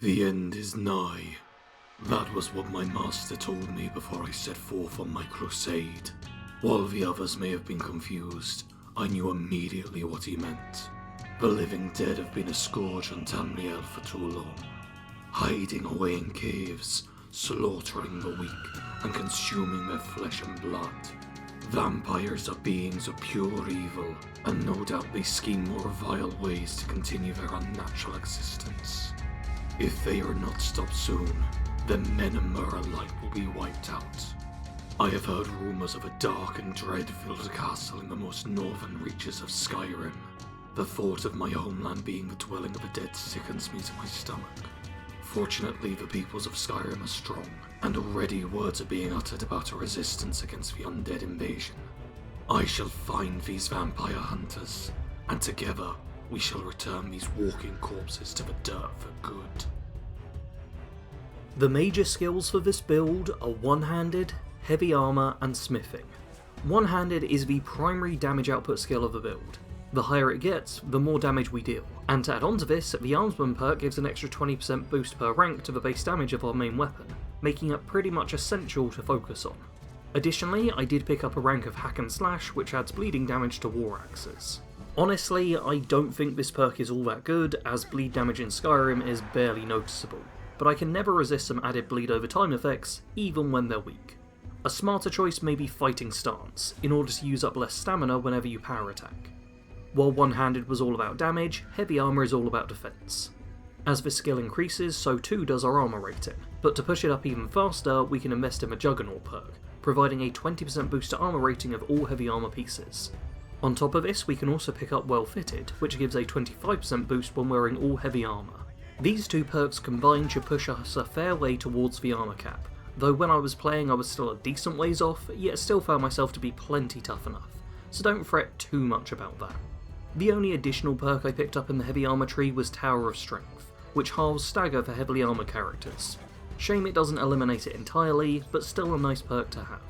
The end is nigh. That was what my master told me before I set forth on my crusade. While the others may have been confused, I knew immediately what he meant. The living dead have been a scourge on Tamriel for too long, hiding away in caves, slaughtering the weak, and consuming their flesh and blood. Vampires are beings of pure evil, and no doubt they scheme more vile ways to continue their unnatural existence. If they are not stopped soon, then men and Mer alike will be wiped out. I have heard rumours of a dark and dread-filled castle in the most northern reaches of Skyrim. The thought of my homeland being the dwelling of the dead sickens me to my stomach. Fortunately, the peoples of Skyrim are strong, and already words are being uttered about a resistance against the undead invasion. I shall find these vampire hunters, and together we shall return these walking corpses to the dirt for good. The major skills for this build are one-handed, heavy armor, and smithing. One-handed is the primary damage output skill of the build. The higher it gets, the more damage we deal, and to add on to this, the Armsman perk gives an extra 20% boost per rank to the base damage of our main weapon, making it pretty much essential to focus on. Additionally, I did pick up a rank of Hack and Slash, which adds bleeding damage to war axes. Honestly, I don't think this perk is all that good, as bleed damage in Skyrim is barely noticeable, but I can never resist some added bleed over time effects, even when they're weak. A smarter choice may be Fighting Stance, in order to use up less stamina whenever you power attack. While one-handed was all about damage, heavy armor is all about defense. As this skill increases, so too does our armor rating, but to push it up even faster, we can invest in the Juggernaut perk, providing a 20% boost to armor rating of all heavy armor pieces. On top of this, we can also pick up Well Fitted, which gives a 25% boost when wearing all heavy armor. These two perks combined should push us a fair way towards the armor cap, though when I was playing I was still a decent ways off, yet still found myself to be plenty tough enough, so don't fret too much about that. The only additional perk I picked up in the heavy armor tree was Tower of Strength, which halves stagger for heavily armored characters. Shame it doesn't eliminate it entirely, but still a nice perk to have.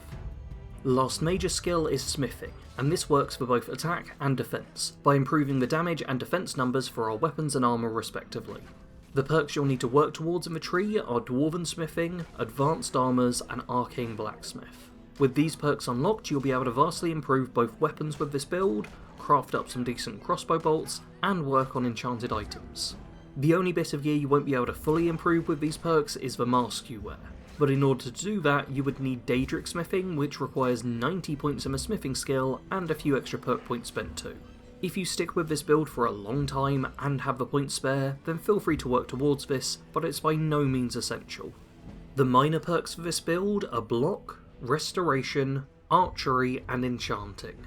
Last major skill is smithing, and this works for both attack and defense, by improving the damage and defense numbers for our weapons and armor respectively. The perks you'll need to work towards in the tree are Dwarven Smithing, Advanced Armors, and Arcane Blacksmith. With these perks unlocked, you'll be able to vastly improve both weapons with this build, craft up some decent crossbow bolts, and work on enchanted items. The only bit of gear you won't be able to fully improve with these perks is the mask you wear, but in order to do that you would need Daedric Smithing, which requires 90 points in the smithing skill and a few extra perk points spent too. If you stick with this build for a long time and have the points spare, then feel free to work towards this, but it's by no means essential. The minor perks for this build are Block, Restoration, Archery, and Enchanting.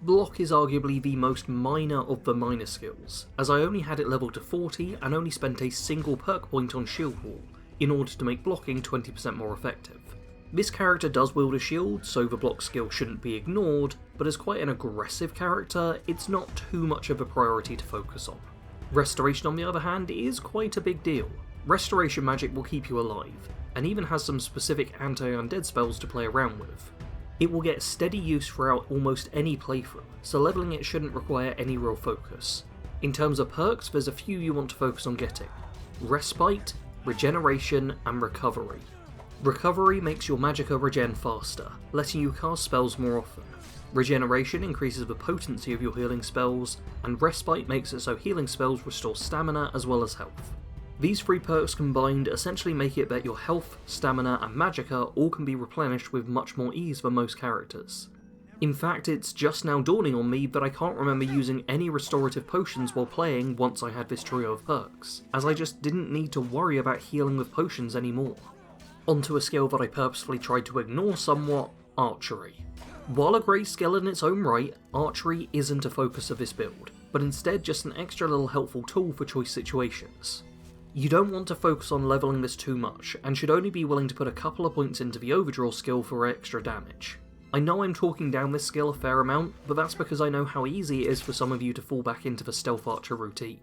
Block is arguably the most minor of the minor skills, as I only had it leveled to 40 and only spent a single perk point on Shield Wall, in order to make blocking 20% more effective. This character does wield a shield, so the block skill shouldn't be ignored, but as quite an aggressive character, it's not too much of a priority to focus on. Restoration on the other hand is quite a big deal. Restoration magic will keep you alive, and even has some specific anti-undead spells to play around with. It will get steady use throughout almost any playthrough, so leveling it shouldn't require any real focus. In terms of perks, there's a few you want to focus on getting: Respite, Regeneration, and Recovery. Recovery makes your magicka regen faster, letting you cast spells more often. Regeneration increases the potency of your healing spells, and Respite makes it so healing spells restore stamina as well as health. These three perks combined essentially make it that your health, stamina, and magicka all can be replenished with much more ease than most characters. In fact, it's just now dawning on me that I can't remember using any restorative potions while playing once I had this trio of perks, as I just didn't need to worry about healing with potions anymore. Onto a skill that I purposefully tried to ignore somewhat: Archery. While a great skill in its own right, Archery isn't a focus of this build, but instead just an extra little helpful tool for choice situations. You don't want to focus on leveling this too much, and should only be willing to put a couple of points into the Overdraw skill for extra damage. I know I'm talking down this skill a fair amount, but that's because I know how easy it is for some of you to fall back into the Stealth Archer routine.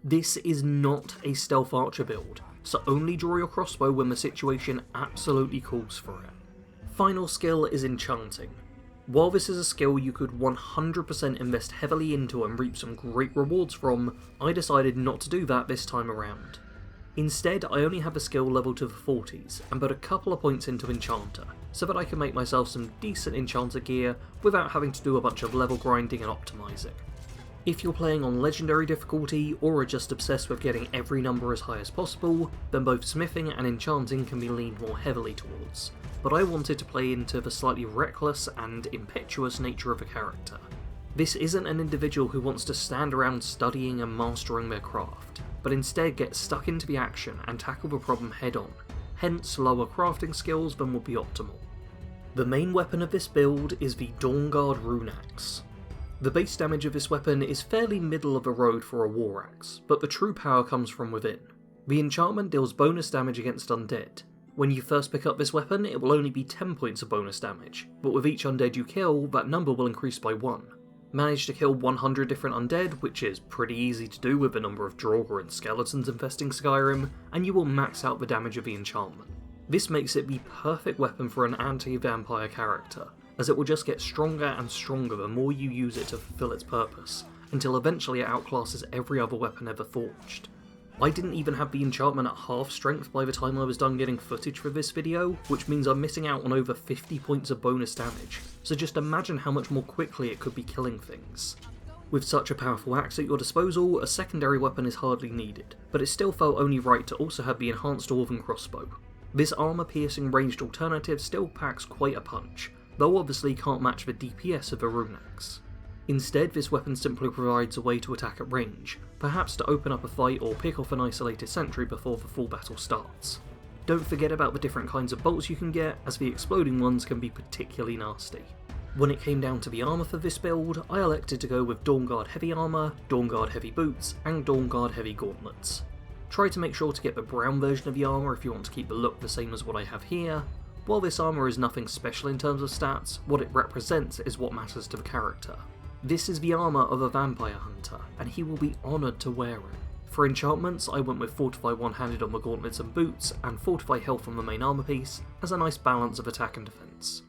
This is not a Stealth Archer build, so only draw your crossbow when the situation absolutely calls for it. Final skill is Enchanting. While this is a skill you could 100% invest heavily into and reap some great rewards from, I decided not to do that this time around. Instead, I only have a skill level to the 40s, and put a couple of points into Enchanter, so that I can make myself some decent Enchanter gear without having to do a bunch of level grinding and optimizing. If you're playing on Legendary difficulty, or are just obsessed with getting every number as high as possible, then both smithing and enchanting can be leaned more heavily towards, but I wanted to play into the slightly reckless and impetuous nature of a character. This isn't an individual who wants to stand around studying and mastering their craft, but instead get stuck into the action and tackle the problem head on, hence lower crafting skills than would be optimal. The main weapon of this build is the Dawnguard Rune Axe. The base damage of this weapon is fairly middle of the road for a war axe, but the true power comes from within. The enchantment deals bonus damage against undead. When you first pick up this weapon, it will only be 10 points of bonus damage, but with each undead you kill, that number will increase by 1. Manage to kill 100 different undead, which is pretty easy to do with the number of Draugr and skeletons infesting Skyrim, and you will max out the damage of the enchantment. This makes it the perfect weapon for an anti-vampire character, as it will just get stronger and stronger the more you use it to fulfill its purpose, until eventually it outclasses every other weapon ever forged. I didn't even have the enchantment at half strength by the time I was done getting footage for this video, which means I'm missing out on over 50 points of bonus damage, so just imagine how much more quickly it could be killing things. With such a powerful axe at your disposal, a secondary weapon is hardly needed, but it still felt only right to also have the enhanced Dwarven crossbow. This armour-piercing ranged alternative still packs quite a punch, though obviously can't match the DPS of a rune axe. Instead, this weapon simply provides a way to attack at range, perhaps to open up a fight or pick off an isolated sentry before the full battle starts. Don't forget about the different kinds of bolts you can get, as the exploding ones can be particularly nasty. When it came down to the armour for this build, I elected to go with Dawnguard Heavy Armour, Dawnguard Heavy Boots, and Dawnguard Heavy Gauntlets. Try to make sure to get the brown version of the armour if you want to keep the look the same as what I have here. While this armour is nothing special in terms of stats, what it represents is what matters to the character. This is the armour of a vampire hunter, and he will be honoured to wear it. For enchantments, I went with Fortify one-handed on the gauntlets and boots, and Fortify health on the main armour piece, as a nice balance of attack and defence.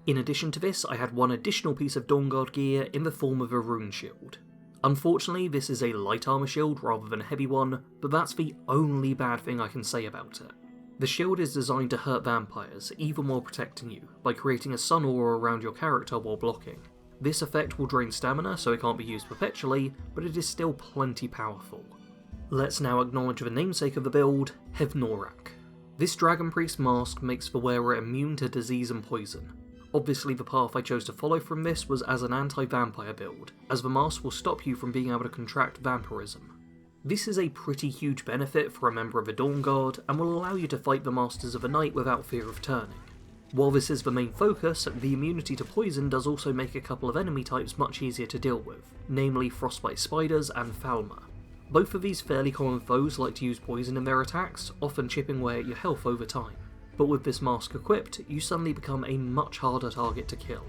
In addition to this, I had one additional piece of Dawnguard gear in the form of a rune shield. Unfortunately, this is a light armour shield rather than a heavy one, but that's the only bad thing I can say about it. The shield is designed to hurt vampires, even while protecting you, by creating a sun aura around your character while blocking. This effect will drain stamina, so it can't be used perpetually, but it is still plenty powerful. Let's now acknowledge the namesake of the build, Hevnoraak. This Dragon Priest mask makes the wearer immune to disease and poison. Obviously the path I chose to follow from this was as an anti-vampire build, as the mask will stop you from being able to contract vampirism. This is a pretty huge benefit for a member of the Dawnguard, and will allow you to fight the Masters of the Night without fear of turning. While this is the main focus, the immunity to poison does also make a couple of enemy types much easier to deal with, namely Frostbite Spiders and Falmer. Both of these fairly common foes like to use poison in their attacks, often chipping away at your health over time. But with this mask equipped, you suddenly become a much harder target to kill.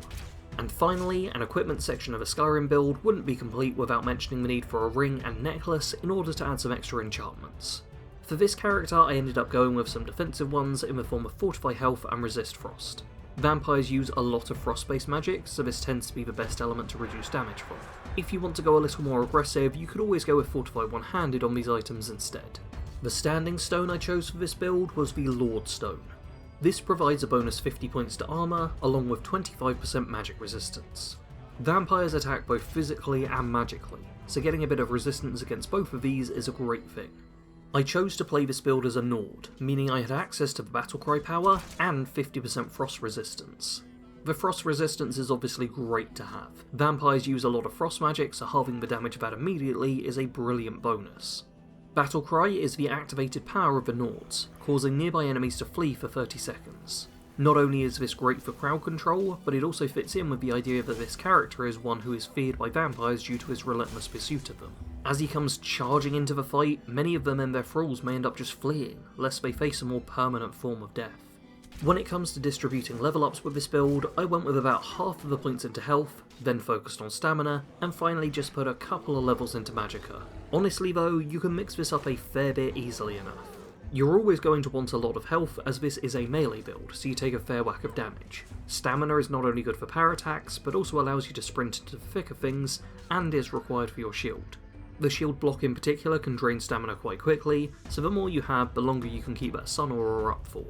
And finally, an equipment section of a Skyrim build wouldn't be complete without mentioning the need for a ring and necklace in order to add some extra enchantments. For this character, I ended up going with some defensive ones in the form of Fortify Health and Resist Frost. Vampires use a lot of frost-based magic, so this tends to be the best element to reduce damage from. If you want to go a little more aggressive, you could always go with Fortify one-handed on these items instead. The standing stone I chose for this build was the Lord Stone. This provides a bonus 50 points to armour, along with 25% magic resistance. Vampires attack both physically and magically, so getting a bit of resistance against both of these is a great thing. I chose to play this build as a Nord, meaning I had access to the Battlecry power and 50% frost resistance. The frost resistance is obviously great to have. Vampires use a lot of frost magic, so halving the damage of that immediately is a brilliant bonus. Battlecry is the activated power of the Nords, causing nearby enemies to flee for 30 seconds. Not only is this great for crowd control, but it also fits in with the idea that this character is one who is feared by vampires due to his relentless pursuit of them. As he comes charging into the fight, many of them and their thralls may end up just fleeing, lest they face a more permanent form of death. When it comes to distributing level ups with this build, I went with about half of the points into health, then focused on stamina, and finally just put a couple of levels into magicka. Honestly though, you can mix this up a fair bit easily enough. You're always going to want a lot of health, as this is a melee build, so you take a fair whack of damage. Stamina is not only good for power attacks, but also allows you to sprint into the thick of things, and is required for your shield. The shield block in particular can drain stamina quite quickly, so the more you have, the longer you can keep that sun aura up for.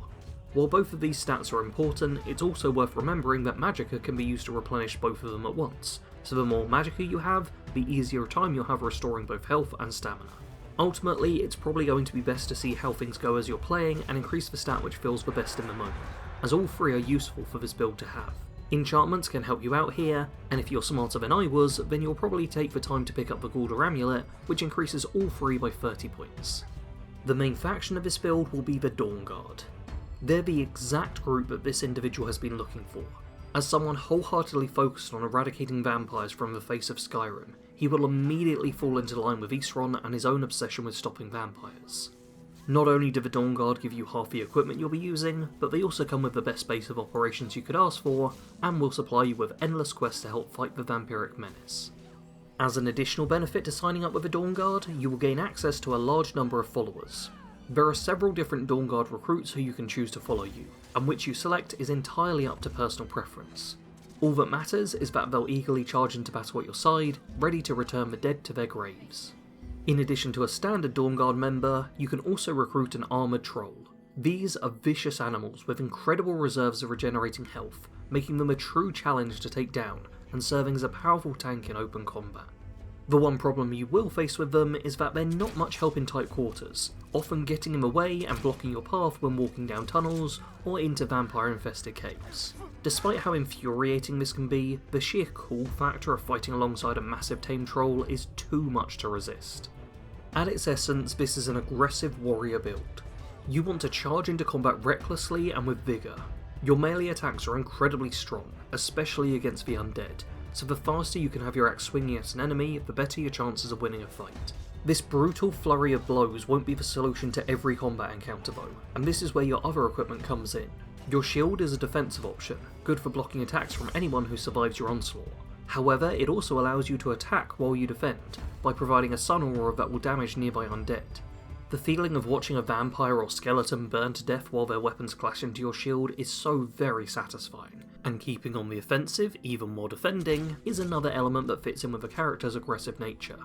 While both of these stats are important, it's also worth remembering that magicka can be used to replenish both of them at once, so the more magicka you have, the easier time you'll have restoring both health and stamina. Ultimately, it's probably going to be best to see how things go as you're playing and increase the stat which feels the best in the moment, as all three are useful for this build to have. Enchantments can help you out here, and if you're smarter than I was, then you'll probably take the time to pick up the Guldur Amulet, which increases all three by 30 points. The main faction of this build will be the Dawn Guard. They're the exact group that this individual has been looking for. As someone wholeheartedly focused on eradicating vampires from the face of Skyrim, he will immediately fall into line with Isron and his own obsession with stopping vampires. Not only do the Dawn Guard give you half the equipment you'll be using, but they also come with the best base of operations you could ask for, and will supply you with endless quests to help fight the vampiric menace. As an additional benefit to signing up with the Dawn Guard, you will gain access to a large number of followers. There are several different Dawn Guard recruits who you can choose to follow you, and which you select is entirely up to personal preference. All that matters is that they'll eagerly charge into battle at your side, ready to return the dead to their graves. In addition to a standard Dawn Guard member, you can also recruit an armoured troll. These are vicious animals with incredible reserves of regenerating health, making them a true challenge to take down, and serving as a powerful tank in open combat. The one problem you will face with them is that they're not much help in tight quarters, often getting in the way and blocking your path when walking down tunnels or into vampire-infested caves. Despite how infuriating this can be, the sheer cool factor of fighting alongside a massive tame troll is too much to resist. At its essence, this is an aggressive warrior build. You want to charge into combat recklessly and with vigour. Your melee attacks are incredibly strong, especially against the undead, so the faster you can have your axe swinging at an enemy, the better your chances of winning a fight. This brutal flurry of blows won't be the solution to every combat encounter though, and this is where your other equipment comes in. Your shield is a defensive option, good for blocking attacks from anyone who survives your onslaught. However, it also allows you to attack while you defend, by providing a sun aura that will damage nearby undead. The feeling of watching a vampire or skeleton burn to death while their weapons clash into your shield is so very satisfying, and keeping on the offensive, even while defending, is another element that fits in with the character's aggressive nature.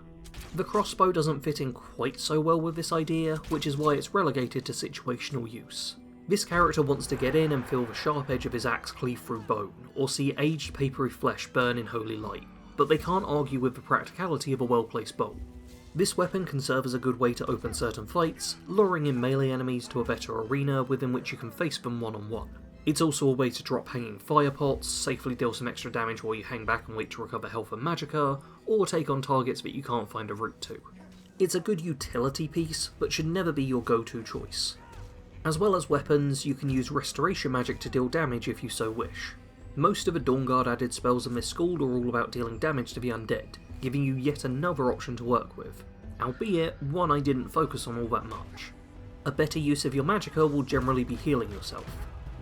The crossbow doesn't fit in quite so well with this idea, which is why it's relegated to situational use. This character wants to get in and feel the sharp edge of his axe cleave through bone, or see aged papery flesh burn in holy light, but they can't argue with the practicality of a well-placed bow. This weapon can serve as a good way to open certain fights, luring in melee enemies to a better arena within which you can face them one-on-one. It's also a way to drop hanging fire pots, safely deal some extra damage while you hang back and wait to recover health and magicka, or take on targets that you can't find a route to. It's a good utility piece, but should never be your go-to choice. As well as weapons, you can use restoration magic to deal damage if you so wish. Most of the Dawn Guard added spells in this school are all about dealing damage to the undead, giving you yet another option to work with, albeit one I didn't focus on all that much. A better use of your magicka will generally be healing yourself.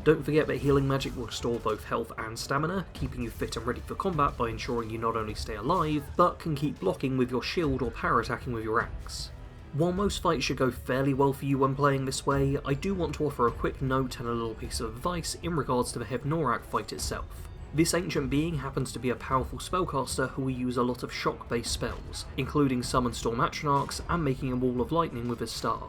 Don't forget that healing magic will restore both health and stamina, keeping you fit and ready for combat by ensuring you not only stay alive, but can keep blocking with your shield or power attacking with your axe. While most fights should go fairly well for you when playing this way, I do want to offer a quick note and a little piece of advice in regards to the Hevnoraak fight itself. This ancient being happens to be a powerful spellcaster who will use a lot of shock-based spells, including summon storm atronachs and making a wall of lightning with his staff.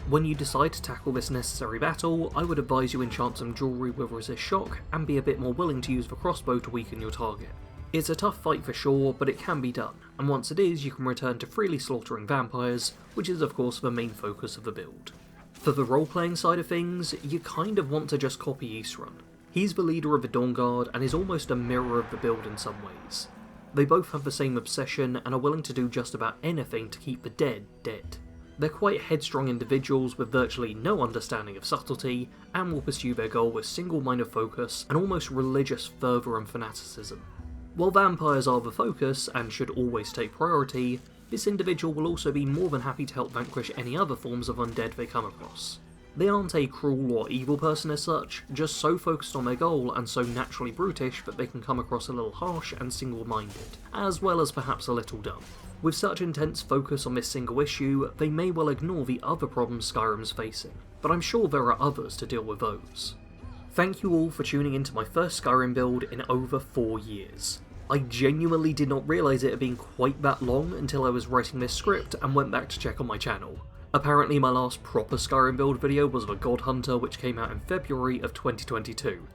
When you decide to tackle this necessary battle, I would advise you enchant some jewellery with resist shock and be a bit more willing to use the crossbow to weaken your target. It's a tough fight for sure, but it can be done, and once it is, you can return to freely slaughtering vampires, which is of course the main focus of the build. For the role-playing side of things, you kind of want to just copy Isron. He's the leader of the Dawn Guard and is almost a mirror of the build in some ways. They both have the same obsession and are willing to do just about anything to keep the dead dead. They're quite headstrong individuals with virtually no understanding of subtlety, and will pursue their goal with single-minded focus and almost religious fervour and fanaticism. While vampires are the focus and should always take priority, this individual will also be more than happy to help vanquish any other forms of undead they come across. They aren't a cruel or evil person as such, just so focused on their goal and so naturally brutish that they can come across a little harsh and single-minded, as well as perhaps a little dumb. With such intense focus on this single issue, they may well ignore the other problems Skyrim's facing, but I'm sure there are others to deal with those. Thank you all for tuning into my first Skyrim build in over 4 years. I genuinely did not realise it had been quite that long until I was writing this script and went back to check on my channel. Apparently my last proper Skyrim build video was of a God Hunter, which came out in February of 2022.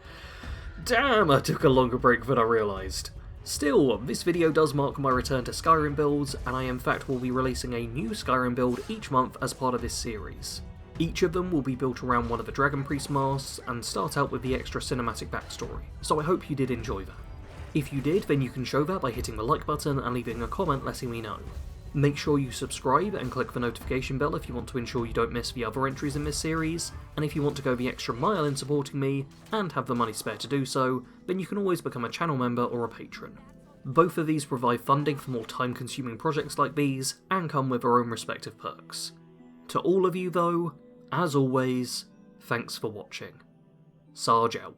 Damn, I took a longer break than I realised. Still, this video does mark my return to Skyrim builds, and I in fact will be releasing a new Skyrim build each month as part of this series. Each of them will be built around one of the Dragon Priest masks and start out with the extra cinematic backstory, so I hope you did enjoy that. If you did, then you can show that by hitting the like button and leaving a comment letting me know. Make sure you subscribe and click the notification bell if you want to ensure you don't miss the other entries in this series, and if you want to go the extra mile in supporting me, and have the money spare to do so, then you can always become a channel member or a patron. Both of these provide funding for more time-consuming projects like these, and come with their own respective perks. To all of you though, as always, thanks for watching. Sarge out.